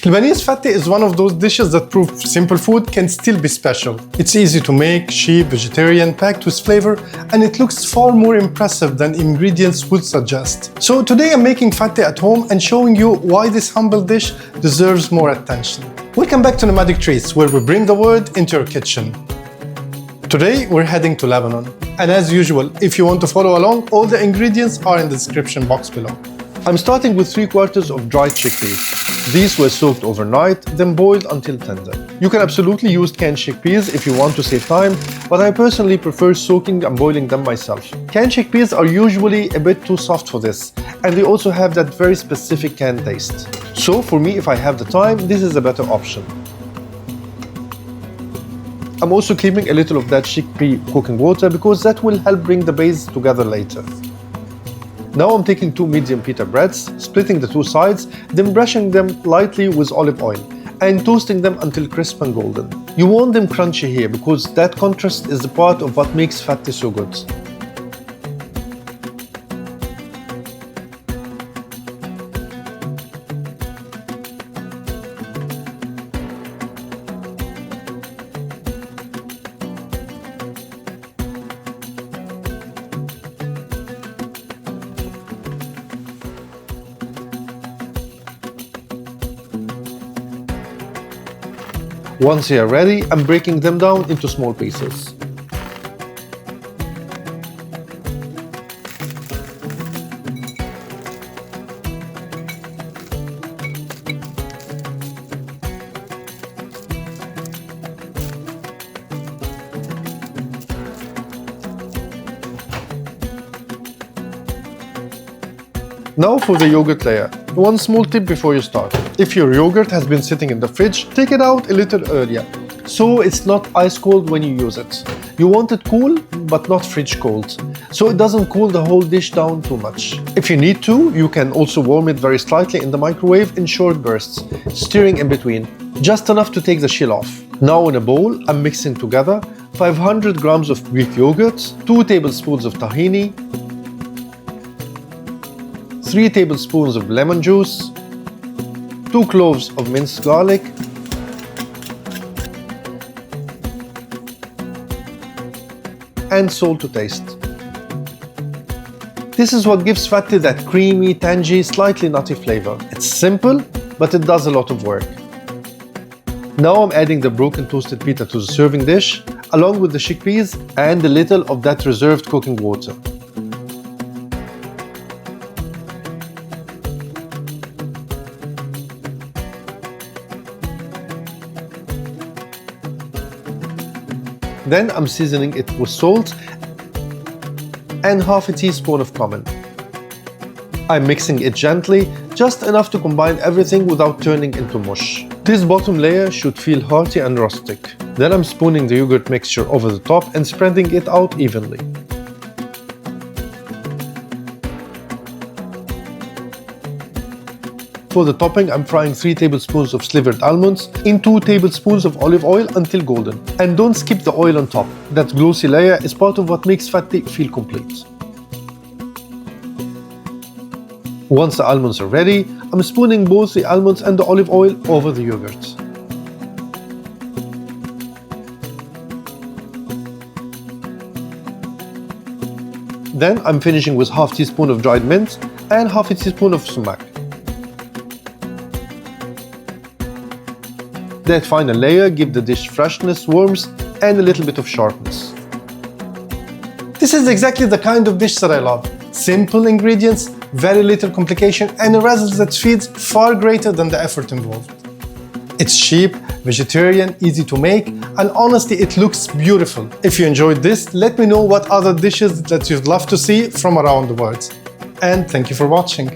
Lebanese Fateh is one of those dishes that prove simple food can still be special. It's easy to make, cheap, vegetarian, packed with flavor, and it looks far more impressive than ingredients would suggest. So today I'm making Fateh at home and showing you why this humble dish deserves more attention. Welcome back to Nomadic Treats, where we bring the world into your kitchen. Today we're heading to Lebanon. And as usual, if you want to follow along, all the ingredients are in the description box below. I'm starting with 3/4 of dried chickpeas. These were soaked overnight, then boiled until tender. You can absolutely use canned chickpeas if you want to save time, but I personally prefer soaking and boiling them myself. Canned chickpeas are usually a bit too soft for this, and they also have that very specific canned taste. So for me, if I have the time, this is a better option. I'm also keeping a little of that chickpea cooking water because that will help bring the base together later. Now I'm taking 2 medium pita breads, splitting the 2 sides, then brushing them lightly with olive oil and toasting them until crisp and golden. You want them crunchy here because that contrast is the part of what makes Fateh so good. Once they are ready, I'm breaking them down into small pieces. Now for the yogurt layer. One small tip before you start. If your yogurt has been sitting in the fridge, take it out a little earlier, so it's not ice cold when you use it. You want it cool, but not fridge cold, so it doesn't cool the whole dish down too much. If you need to, you can also warm it very slightly in the microwave in short bursts, stirring in between, just enough to take the shell off. Now in a bowl, I'm mixing together 500 grams of Greek yogurt, 2 tablespoons of tahini, 3 tablespoons of lemon juice, 2 cloves of minced garlic, and salt to taste. This is what gives Fateh that creamy, tangy, slightly nutty flavor. It's simple, but it does a lot of work. Now I'm adding the broken toasted pita to the serving dish, along with the chickpeas and a little of that reserved cooking water. Then I'm seasoning it with salt and half a teaspoon of cumin. I'm mixing it gently, just enough to combine everything without turning into mush. This bottom layer should feel hearty and rustic. Then I'm spooning the yogurt mixture over the top and spreading it out evenly. For the topping, I'm frying 3 tablespoons of slivered almonds in 2 tablespoons of olive oil until golden. And don't skip the oil on top. That glossy layer is part of what makes Fateh feel complete. Once the almonds are ready, I'm spooning both the almonds and the olive oil over the yogurt. Then I'm finishing with half teaspoon of dried mint and half a teaspoon of sumac. That final layer gives the dish freshness, warmth, and a little bit of sharpness. This is exactly the kind of dish that I love. Simple ingredients, very little complication, and a result that feels far greater than the effort involved. It's cheap, vegetarian, easy to make, and honestly, it looks beautiful. If you enjoyed this, let me know what other dishes that you'd love to see from around the world. And thank you for watching.